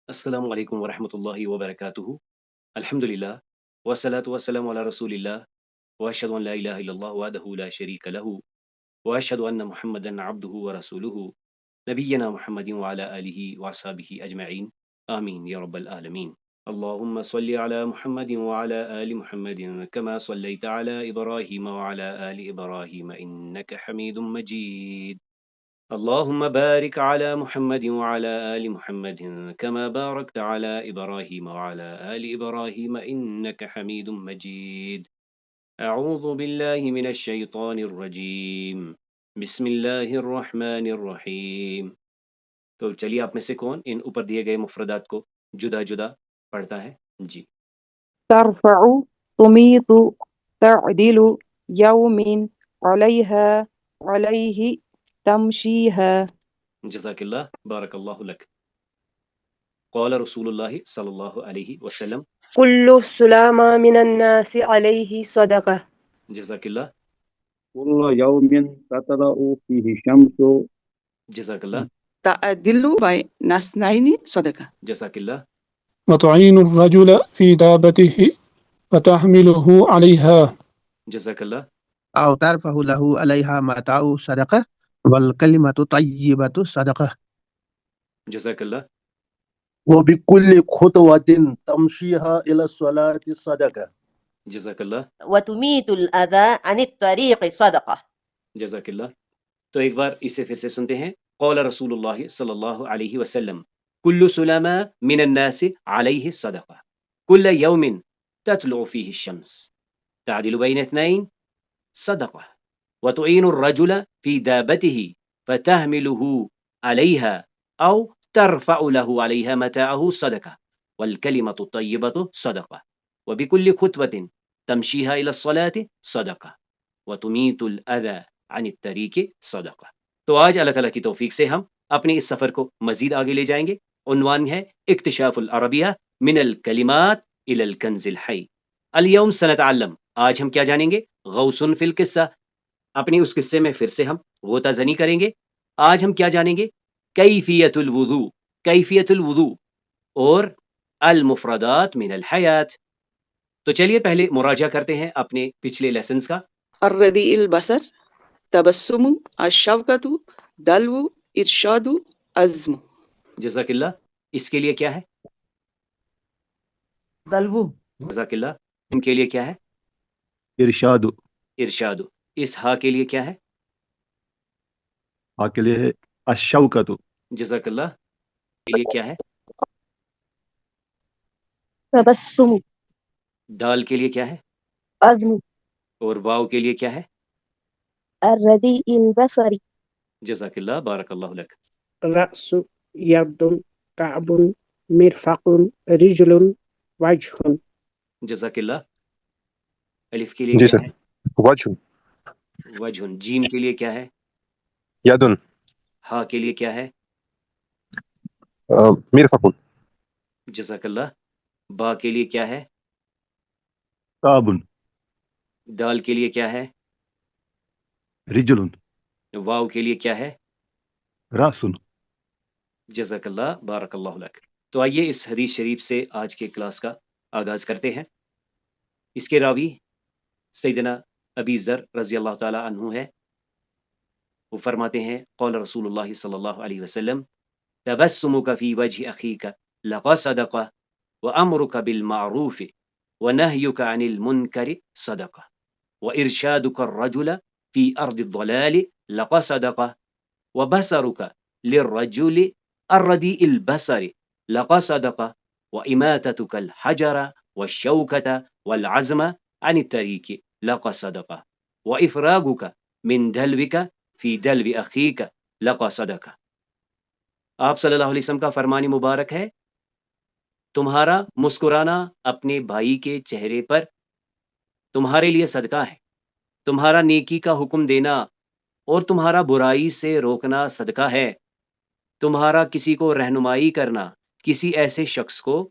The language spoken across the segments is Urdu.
السلام علیکم ورحمۃ اللہ وبرکاتہ۔ الحمد للہ والصلاة والسلام علی رسول اللہ واشهد ان لا الہ الا اللہ وحدہ لا شریک لہ واشهد ان محمدا عبدہ ورسولہ نبینا محمد وعلی آلہ وصحبہ اجمعین آمین یا رب العالمین۔ اللہم صل علی محمد وعلی آل محمد كما صلیت علی ابراہیم وعلی آل ابراہیم انک حمید مجید۔ اللهم بارك على محمد وعلى آل محمد كما باركت على إبراهيم وعلى آل إبراهيم إنك حميد مجيد۔ أعوذ بالله من الشيطان الرجيم، بسم الله الرحمن الرحيم۔ تو چلیے آپ میں سے کون ان اوپر دیے گئے مفردات کو جدا جدا پڑھتا ہے؟ جی ترفع تميط تعدل يوم عليها عليه تمشيها۔ جزاک اللہ، بارک اللہ لک۔ قال رسول اللہ صلی اللہ علیہ وسلم، كل السلامة من الناس عليه صدقة. جزاک اللہ، كل يوم تطلع فيه الشمس. جزاک اللہ، تعدل بين اثنين صدقة. جزاک اللہ، وتعين الرجل في دابته فتحمله عليها. جزاک اللہ، أو ترفع له عليها متاع صدقة والكلمة طيبة صدقة. جزاک اللہ، وبكل خطوة تمشيها إلى الصلاة صدقة. جزاک اللہ، وتميت الأذى عن الطريق صدقة. جزاک اللہ۔ تو ایک بار اسے پھر سے سنتے ہیں۔ قول رسول اللہ صلی اللہ علیہ وسلم، کل سلامہ من الناس علیہ صدقہ، کل یوم تطلع فیہ الشمس تعدل بین اثنین صدقہ، وتعین الرجل فی دابته فتحمله علیہا او ترفع له علیہا متاعه صدقہ، والکلمۃ الطیبۃ صدقہ، وبکل خطوة تمشیها إلى الصلاة صدقہ، وتمیت الأذى عن الطریق صدقہ۔ تو آج اللہ تعالیٰ کی توفیق سے ہم اپنے اس سفر کو مزید آگے لے جائیں گے۔ عنوان ہے اکتشاف العربیہ من الکلمات الى الکنز الحی۔ اليوم سنتعلم، آج ہم کیا جانیں گے؟ غوث فی القصہ، اپنے اس قصے میں پھر سے ہم غوطہ زنی کریں گے۔ آج ہم کیا جانیں گے؟ کیفیت الوضوء، کیفیت الوضوء اور المفردات من الحیات۔ تو چلیے پہلے مراجعہ کرتے ہیں اپنے پچھلے لیسنز کا۔ الرديء البصر، تبسم، الشوكة، دلو، ارشاد، عزم۔ جزاک اللہ، اس کے لیے کیا ہے؟ دلو جزاک اللہ، ان کے لیے کیا ہے؟ ارشاد، ارشاد۔ اس ہا کے لیے کیا ہے؟ کے لیے ہے الشوکت۔ جزاک اللہ، کے لیے کیا ہے؟ تبسم، دال کے لیے کیا ہے؟ عزم، اور واو کے لیے کیا ہے؟ الرديء البصري، جزاک اللہ، بارک اللہ لک۔ رأس، يد، كعب، مرفق، رجل، وجه۔ جزاک اللہ۔ الف کے لیے جی کیا سر، ہے؟ وجہ، وجہ۔ جیم کے لیے کیا ہے؟ یدن، ہا کے لیے کیا ہے؟ مرفق، جزاک اللہ۔ با کے لیے کیا ہے؟ کعب، دال کے لیے کیا ہے؟ رجل، واو کے لیے کیا ہے؟ راس۔ جزاک اللہ، بارک اللہ لک۔ تو آئیے اس حدیث شریف سے آج کے کلاس کا آغاز کرتے ہیں۔ اس کے راوی سیدنا ابی ذر رضی اللہ تعالی عنہ ہے۔ وہ فرماتے ہیں، قول رسول اللہ صلی اللہ علیہ وسلم، تبسمک فی وجہ اخیک لقد صدقہ، وامرک بالمعروف ونہیک عن المنکر صدقہ، وارشادک الرجل فی ارض الضلال لقد صدقہ، وبصرک للرجل الردیء البصر لقد صدقہ، واماتتک الحجر والشوکة والعزم عن الطریق لقد صدقہ، وافراغک من دلوک فی دلو اخیک لقد صدقہ۔ آپ صلی اللہ علیہ وسلم کا فرمان مبارک ہے، تمہارا مسکرانا اپنے بھائی کے چہرے پر تمہارے لیے صدقہ ہے، تمہارا نیکی کا حکم دینا اور تمہارا برائی سے روکنا صدقہ ہے، تمہارا کسی کو رہنمائی کرنا کسی ایسے شخص کو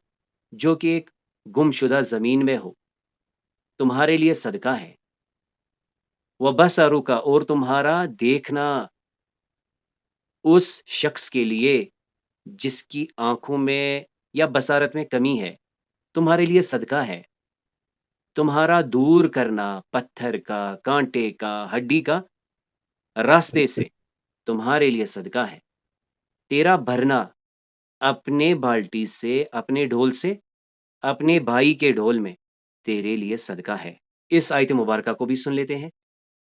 جو کہ ایک گم شدہ زمین میں ہو، تمہارے لیے صدقہ ہے۔ وبصرک، اور تمہارا دیکھنا اس شخص کے لیے جس کی آنکھوں میں یا بصارت میں کمی ہے تمہارے لیے صدقہ ہے، تمہارا دور کرنا پتھر کا، کانٹے کا، ہڈی کا راستے سے تمہارے لیے صدقہ ہے، تیرا بھرنا اپنے بالٹی سے، اپنے ڈھول سے، اپنے بھائی کے ڈھول میں تیرے لیے صدقہ ہے۔ اس آیت مبارکہ کو بھی سن لیتے ہیں۔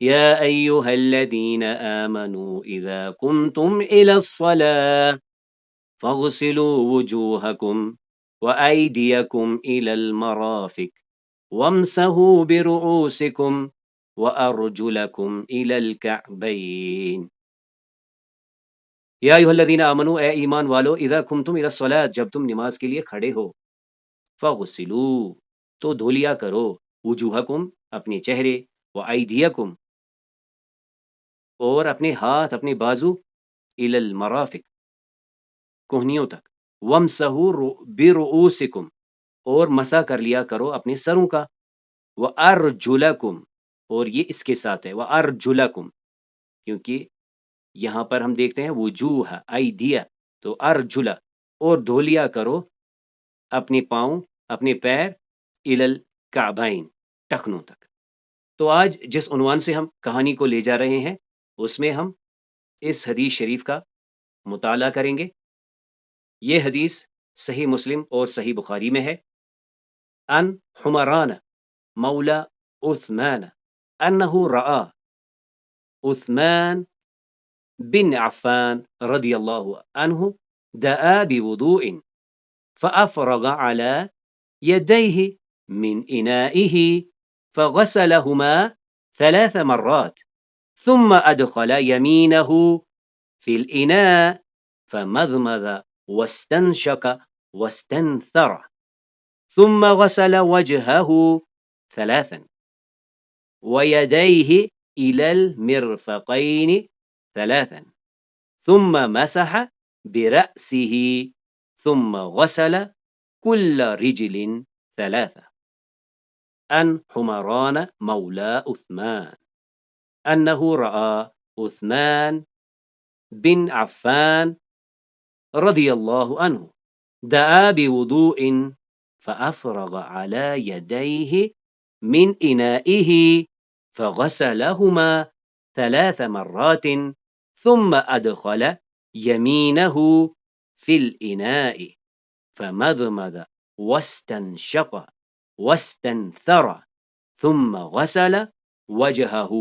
یا ایہا الذین آمنوا اذا قمتم الی الصلاة فاغسلوا وجوہکم وایدیکم الی المرافق وامسحوا برؤوسکم وارجلکم الی الکعبین۔ یا ایھا الذین آمنوا، اے ایمان والو، اذا قمتم الی الصلاة، جب تم نماز کے لیے کھڑے ہو، فاغسلوا، تو دھو لیا کرو، وجوہکم، اپنے چہرے، وایدیکم، اور اپنے ہاتھ، اپنے بازو، الی المرافق، کوہنیوں تک، وامسحوا برؤوسکم، اور مسح کر لیا کرو اپنے سروں کا، وارجلکم، اور یہ اس کے ساتھ ہے وارجلکم، کیونکہ یہاں پر ہم دیکھتے ہیں وجوہ ایدیہ، تو ارجلا، اور دھو لیا کرو اپنے پاؤں، اپنے پیر، الی الکعبین، ٹخنوں تک۔ تو آج جس عنوان سے ہم کہانی کو لے جا رہے ہیں اس میں ہم اس حدیث شریف کا مطالعہ کریں گے۔ یہ حدیث صحیح مسلم اور صحیح بخاری میں ہے۔ ان حمران مولا عثمان انہ رآ عثمان بن عفان رضی اللہ عنہ دعا بوضوء فأفرغ على يديه من إنائه فغسلهما 3 مرات ثم أدخل يمينه في الإناء فمضمض واستنشق واستنثر ثم غسل وجهه 3 ويديه إلى المرفقين 3 ثم مسح برأسه ثم غسل كل رجل 3 عن حمران مولى عثمان أنه رأى عثمان بن عفان رضي الله عنه دعا بوضوء فأفرغ على يديه من إنائه فغسلهما 3 مرات ثم أدخل يمينه في الإناء فمضمض واستنشق واستنثر ثم غسل وجهه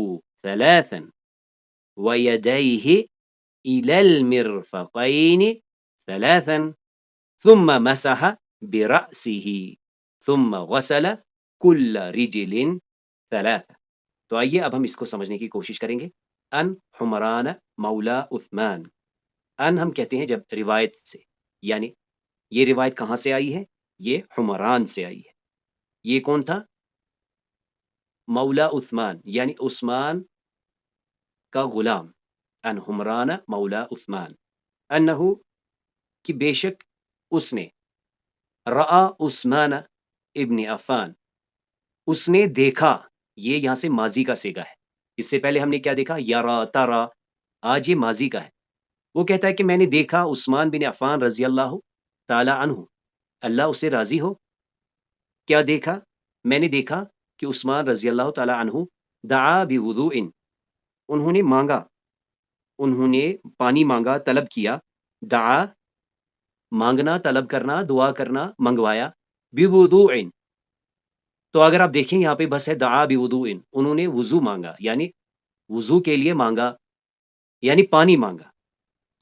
3 ويديه إلى المرفقين 3 ثم مسح برأسه ثم غسل كل رجل 3۔ تو آئیے اب ہم اس کو سمجھنے کی کوشش کریں گے۔ ان حمران مولا عثمان، ان ہم کہتے ہیں جب روایت سے، یعنی یہ روایت کہاں سے آئی ہے؟ یہ حمران سے آئی ہے۔ یہ کون تھا؟ مولا عثمان، یعنی عثمان کا غلام۔ ان حمران مولا عثمان انہو، کہ بے شک اس نے، رآ عثمان ابن عفان، اس نے دیکھا، یہ یہاں سے ماضی کا صیغہ ہے۔ اس سے پہلے ہم نے کیا دیکھا؟ یرا، ترا، آج یہ ماضی کا ہے۔ وہ کہتا ہے کہ میں نے دیکھا عثمان بن عفان رضی اللہ تعالی عنہ، اللہ اسے راضی ہو۔ کیا دیکھا؟ میں نے دیکھا کہ عثمان رضی اللہ تعالی عنہ دعا بوضوء، انہوں نے مانگا، انہوں نے پانی مانگا، طلب کیا۔ دعا، مانگنا، طلب کرنا، دعا کرنا، منگوایا۔ بوضوء، تو اگر آپ دیکھیں یہاں پہ بس ہے دعا بوضوء، انہوں نے وضو مانگا، یعنی وضو کے لیے مانگا، یعنی پانی مانگا۔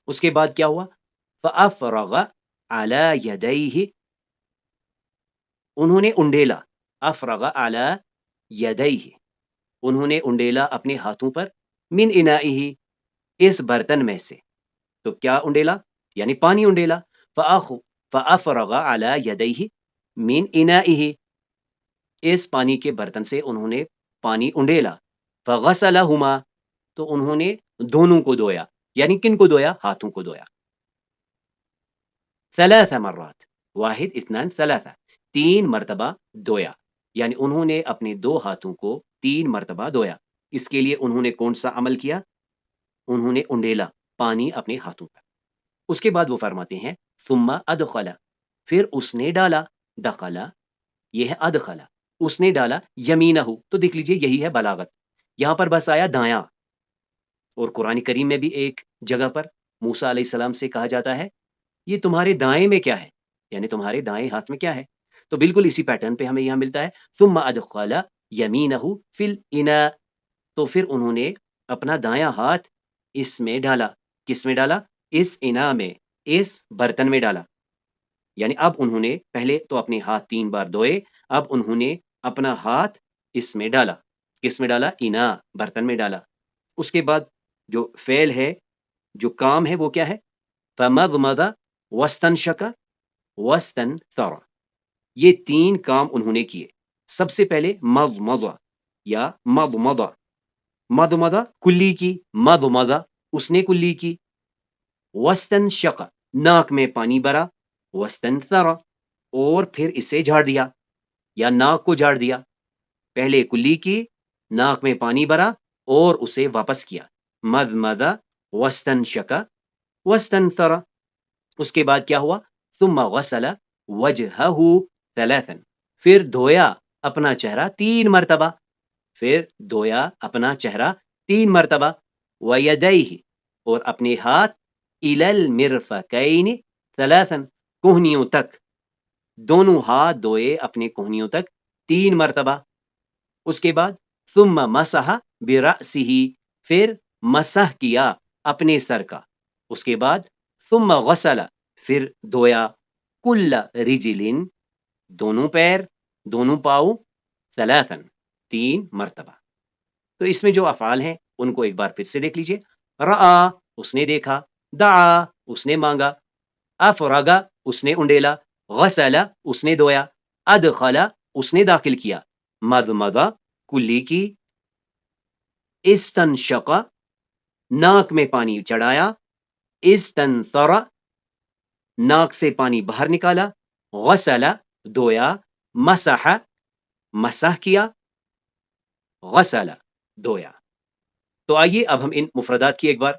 اس کے بعد کیا ہوا؟ فأفرغ علی یدیہ، انہوں نے انڈیلا، افرغ علی یدیہ، انہوں نے انڈیلا اپنے ہاتھوں پر، من انائہ، اس برتن میں سے۔ تو کیا انڈیلا؟ یعنی پانی انڈیلا۔ فأفرغ علی یدیہ من انائہ، اس پانی کے برتن سے انہوں نے پانی انڈیلا۔ فغسلہما، تو انہوں نے دونوں کو دھویا، یعنی کن کو دھویا؟ ہاتھوں کو دھویا۔ 3 مرات، واحد اثنان ثلاثہ، 3 مرتبہ دھویا، یعنی انہوں نے اپنے 2 ہاتھوں کو 3 مرتبہ دھویا۔ اس کے لیے انہوں نے کون سا عمل کیا؟ انہوں نے انڈیلا، پانی اپنے ہاتھوں پر۔ اس کے بعد وہ فرماتے ہیں ثم ادخل، پھر اس نے ڈالا، دخلا یہ ہے ادخلا، اس نے ڈالا یمینہ، تو دیکھ لیجئے یہی ہے بلاغت، یہاں پر بس آیا دایاں، اور قرآن کریم میں بھی ایک جگہ پر موسیٰ علیہ السلام سے کہا جاتا ہے یہ تمہارے دائیں میں کیا ہے، یعنی تمہارے دائیں ہاتھ میں کیا ہے، تو بالکل اسی پیٹرن پہ ہمیں یہاں ملتا ہے ثم ادخل یمینہ فی الاناء، تو پھر انہوں نے اپنا دایاں ہاتھ اس میں ڈالا، کس میں ڈالا، اس اناء میں، اس برتن میں ڈالا، یعنی اب انہوں نے پہلے تو اپنے ہاتھ 3 بار دھوئے، اب انہوں نے اپنا ہاتھ اس میں ڈالا، کس میں ڈالا، اناء برتن میں ڈالا، اس کے بعد جو فعل ہے، جو کام ہے وہ کیا ہے، فمضمض واستنشق واستنثر، یہ 3 کام انہوں نے کیے، سب سے پہلے مضمض یا مضمض، مضمض کلی کی، مضمض اس نے کلی کی، واستنشق ناک میں پانی بھرا، واستنثر اور پھر اسے جھاڑ دیا یا ناک کو جھاڑ دیا، پہلے کلی کی، ناک میں پانی بھرا اور اسے واپس کیا، مضمض واستنشق واستنثر، اس کے بعد کیا ہوا، ثم غسل وجهه ثلاثا، پھر دھویا اپنا چہرہ 3 مرتبہ، پھر دھویا اپنا چہرہ 3 مرتبہ، ویدیہ اور اپنے ہاتھ الی المرفقین ثلاثا، کوہنیوں تک، دونوں ہاتھ دھوئے اپنے کوہنیوں تک 3 مرتبہ، اس کے بعد ثم مسح برأسہ، پھر مسح کیا اپنے سر کا، اس کے بعد ثم غسل پھر دھویا کل رجل دونوں پیر، دونوں پاؤں، ثلاثا 3 مرتبہ، تو اس میں جو افعال ہیں ان کو ایک بار پھر سے دیکھ لیجئے، رآ اس نے دیکھا، دعا اس نے مانگا، افرغ اس نے انڈیلا، غسل اس نے دھویا، ادخل اس نے داخل کیا، مضمض کلی کی، استنشق ناک میں پانی چڑھایا، استنثر ناک سے پانی باہر نکالا، غسل دھویا، مسح مسح کیا، غسل دھویا، تو آئیے اب ہم ان مفردات کی ایک بار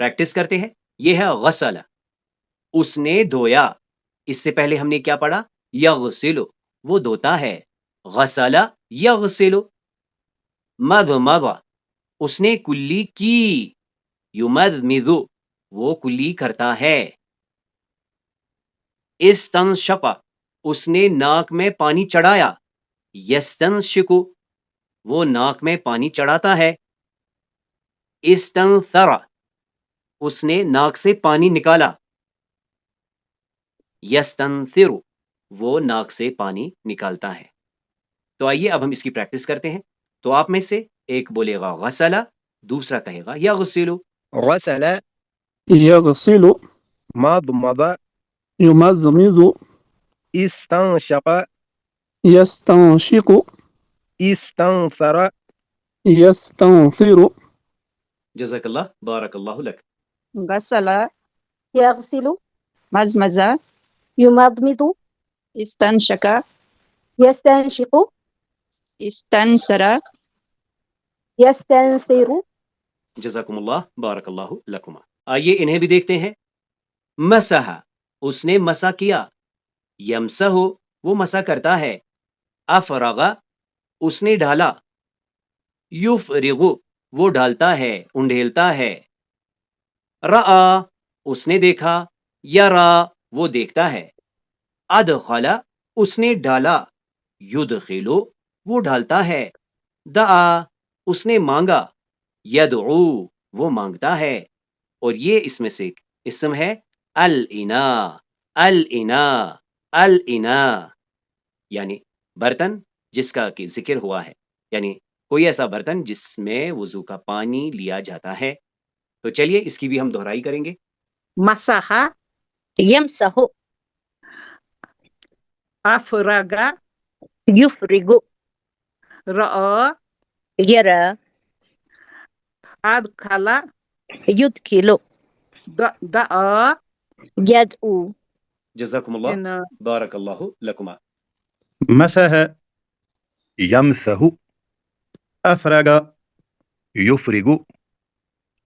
پریکٹس کرتے ہیں، یہ ہے غسل، اس نے دھویا، اس سے پہلے ہم نے کیا پڑھا، یغسل وہ دھوتا ہے، غسل یغسل، مضمض اس نے کلی کی، یمضمض وہ کلی کرتا ہے، استنشق اس نے ناک میں پانی چڑھایا، یستنشق وہ ناک میں پانی چڑھاتا ہے، استنثر اس نے ناک سے پانی نکالا، یستنثر وہ ناک سے پانی نکالتا ہے، تو آئیے اب ہم اس کی پریکٹس کرتے ہیں، تو آپ میں سے ایک بولے گا غسل، دوسرا کہے گا یغسل، غسل، یغسل، مضمض، یمزمز، استنشق، یستنشق، استنثر، یستنثر، جزاک اللہ، بارک اللہ لک، غسل، يغسل مزمز، يمضمض استنشق، يستنشق استنثر، يستنثر جزاکم اللہ، بارک اللہ لکما، آئیے انہیں بھی دیکھتے ہیں، مسح اس نے مسح کیا، یمسح وہ مسح کرتا ہے، افرغ اس نے ڈالا، یفرغ وہ ڈالتا ہے، انڈھیلتا ہے، رآ اس نے دیکھا، یرا وہ دیکھتا ہے، ادخل اس نے ڈالا، یدخل وہ ڈالتا ہے، دعا اس نے مانگا، یدعو وہ مانگتا ہے، اور یہ اس میں سے اسم ہے الاناء، الاناء، الاناء یعنی برتن جس کا کہ ذکر ہوا ہے، یعنی کوئی ایسا برتن جس میں وضو کا پانی لیا جاتا ہے، تو چلیے اس کی بھی ہم دہرائی کریں گے، مسح يمسح افرغ يفرغ رأى يرى ادخل يدخل دعا يدعو جزاکم اللہ، ان بارک اللہ لکما، مسح يمسح أفرج يفرج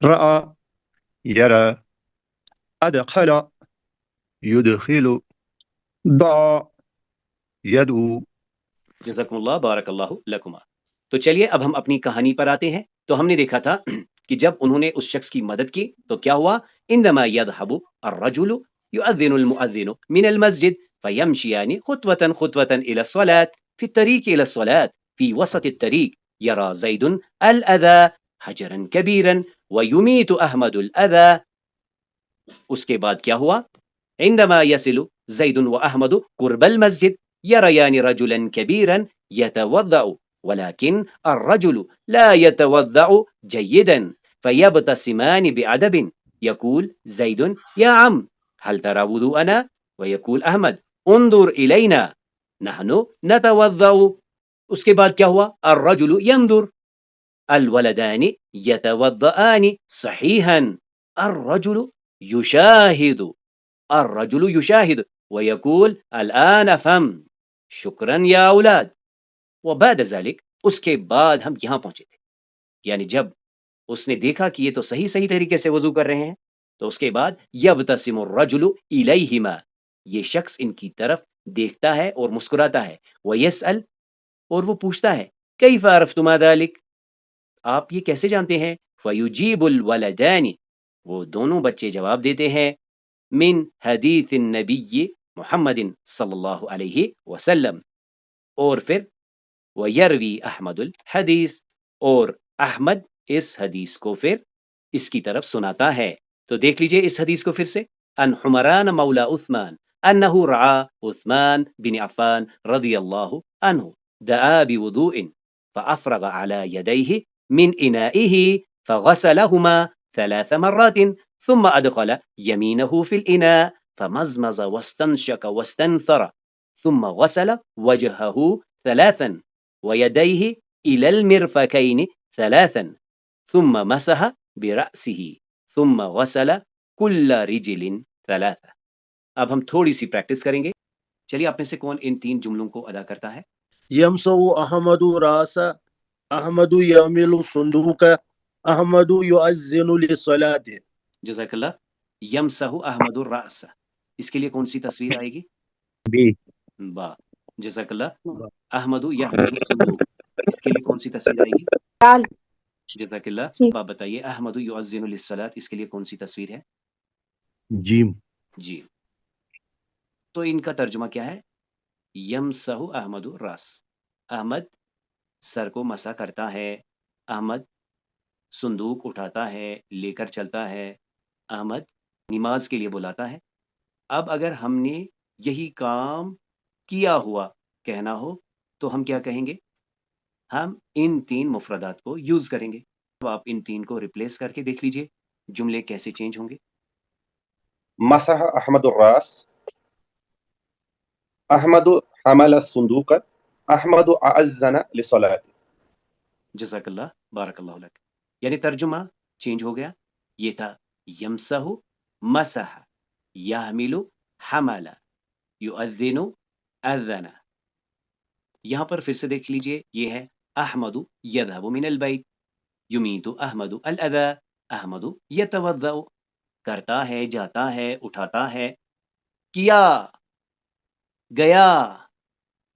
رأى يرى أدخل يدخل دعا يدعو جزاکم اللہ بارک اللہ لکما. تو چلیے اب ہم اپنی کہانی پر آتے ہیں. تو ہم نے دیکھا تھا کہ جب انہوں نے اس شخص کی مدد کی تو کیا ہوا؟ عندما يذهب الرجل يؤذن المؤذن من المسجد فيمشيان خطوة خطوة إلى الصلاة في الطريق إلى الصلاة في وسط الطريق يرى زيد الأذى حجرا كبيرا ويميت أحمد الأذى. اس کے بعد کیا ہوا؟ عندما يصل زيد وأحمد قرب المسجد يريان رجلا كبيرا يتوضأ ولكن الرجل لا يتوضأ جيدا فيبتسمان بأدب يقول زيد يا عم هل ترى وضوءنا؟ ويقول أحمد انظر إلينا نحن نتوضأ. اس کے بعد کیا ہوا؟ الرجل ينظر الولدان يتوضأان صحيحا الرجل يشاهد ويقول الآن فهم شکرا یا اولاد. وبعد ذلك اس کے بعد ہم یہاں پہنچے تھے، یعنی جب اس نے دیکھا کہ یہ تو صحیح طریقے سے وضو کر رہے ہیں تو اس کے بعد یبتسم الرجل الیہما، یہ شخص ان کی طرف دیکھتا ہے اور مسکراتا ہے. ویسأل، اور وہ پوچھتا ہے کیف عرفتما ذلک، آپ یہ کیسے جانتے ہیں؟ فیجیب الولدان، وہ دونوں بچے جواب دیتے ہیں من حدیث النبی محمد صلی اللہ علیہ وسلم، اور پھر ویروی احمد الحدیث، اور احمد اس حدیث کو پھر اس کی طرف سناتا ہے. تو دیکھ لیجئے اس حدیث کو پھر سے. ان حمران مولا عثمان انه رعا عثمان بن عفان رضی اللہ عنہ دعا بوضوء فافرغ على يديه من انائه فغسلهما 3 مرات ثم ادخل يمينه في الاناء فمزمز واستنشق واستنثر ثم غسل وجهه 3 ويديه الى المرفقين 3 ثم مسح برأسه ثم غسل كل رجل 3. اب ہم تھوڑی سی پریکٹس کریں گے. چلیے آپ میں سے کون ان 3 جملوں کو ادا کرتا ہے؟ يمسو أحمد رأسه أحمد يعمل صندوق أحمد يؤذن للصلاة. جزاک اللہ. یمسح احمد الرأس، اس کے لیے کون سی تصویر آئے گی؟ بی با. جزاک اللہ. احمد یحمل الصندوق، اس کے لیے کون سی تصویر آئے گی؟ دال. جزاک اللہ. جی. آپ بتائیے احمد یؤذن للصلاۃ، اس کے لیے کون سی تصویر ہے؟ جیم جی. تو ان کا ترجمہ کیا ہے؟ یمسح احمد الراس، احمد سر کو مسح کرتا ہے، احمد صندوق اٹھاتا ہے، لے کر چلتا ہے، احمد نماز کے لیے بلاتا ہے. اب اگر ہم نے یہی کام کیا ہوا کہنا ہو تو ہم کیا کہیں گے؟ ہم ان 3 مفردات کو یوز کریں گے. تو آپ ان 3 کو ریپلیس کر کے دیکھ لیجئے جملے کیسے چینج ہوں گے. مسح احمد الراس، احمد حمل الصندوق، احمد اعزن للصلاۃ. جزاک اللہ بارک اللہ لک. یعنی ترجمہ چینج ہو گیا. یہ تھا یمسح، مسح، یحمل، حمل، یؤذن، اذن. یہاں پر پھر سے دیکھ لیجئے، یہ ہے احمد یذهب من البیت، یمیت احمد الاذى، احمد یتوضأ، کرتا ہے، جاتا ہے، اٹھاتا ہے. کیا، گیا،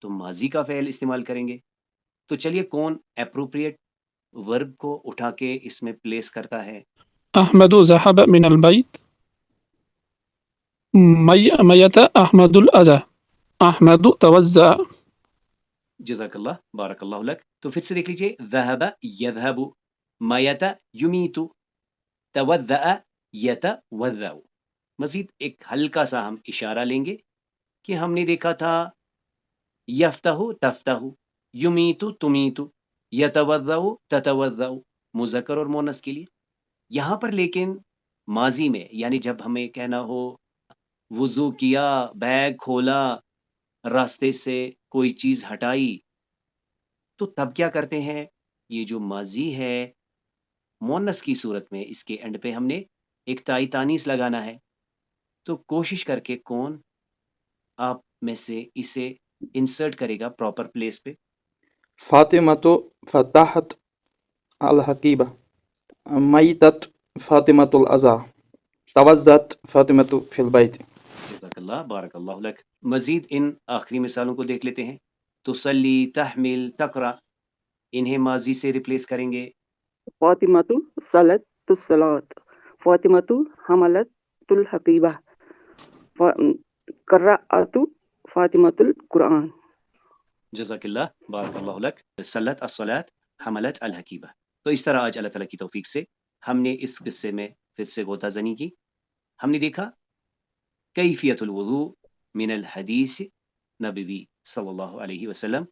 تو ماضی کا فعل استعمال کریں گے. تو چلیے کون اپروپریٹ ورب کو اٹھا کے اس میں پلیس کرتا ہے؟ أحمد ذهب من البيت. ميت أحمد الأذى. أحمد توزع. جزاک اللہ بارک اللہ لک. تو پھر سے دیکھ لیجئے، ذهب یذهب، میت یمیت، توضأ یتوضأ. مزید ایک ہلکا سا ہم اشارہ لیں گے کہ ہم نے دیکھا تھا یفتح تفتح، یمیت تمیت، یتوضأ تتوضأ، مذکر اور مؤنث کے لیے. یہاں پر لیکن ماضی میں، یعنی جب ہمیں کہنا ہو وضو کیا، بیگ کھولا، راستے سے کوئی چیز ہٹائی، تو تب کیا کرتے ہیں؟ یہ جو ماضی ہے مؤنث کی صورت میں، اس کے اینڈ پہ ہم نے ایک تائی تانیث لگانا ہے. تو کوشش کر کے کون آپ میں سے اسے انسرٹ کرے گا پراپر پلیس پہ؟ فاطمة فتحت الحقيبة، ميتت فاطمة الأذى، توزت فاطمة في البيت. جزاک اللہ بارک اللہ لک. مزید ان آخری مثالوں کو دیکھ لیتے ہیں. تسلی، تحمل، تقرا، انہیں ماضی سے ریپلیس کریں گے. فاطمة صلت الصلاة، فاطمة حملت الحقيبة، قرأت فاطمة القرآن. جزاک اللہ، بارک اللہ لک. سلت الصلاۃ، حملت الحقیبہ. تو اس طرح آج اللہ تعالیٰ کی توفیق سے ہم نے اس قصے میں پھر سے غوطہ زنی کی. ہم نے دیکھا کیفیت الوضوء من الحدیث نبوی صلی اللہ علیہ وسلم،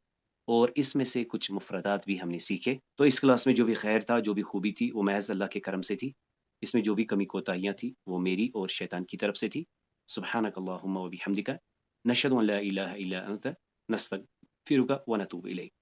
اور اس میں سے کچھ مفردات بھی ہم نے سیکھے. تو اس کلاس میں جو بھی خیر تھا، جو بھی خوبی تھی، وہ محض اللہ کے کرم سے تھی. اس میں جو بھی کمی کوتاہیاں تھی وہ میری اور شیطان کی طرف سے تھی. سبحانک اللہم و بحمدک، نشہد ان لا الہ الا انت، نستغفرک و نتوب الیک.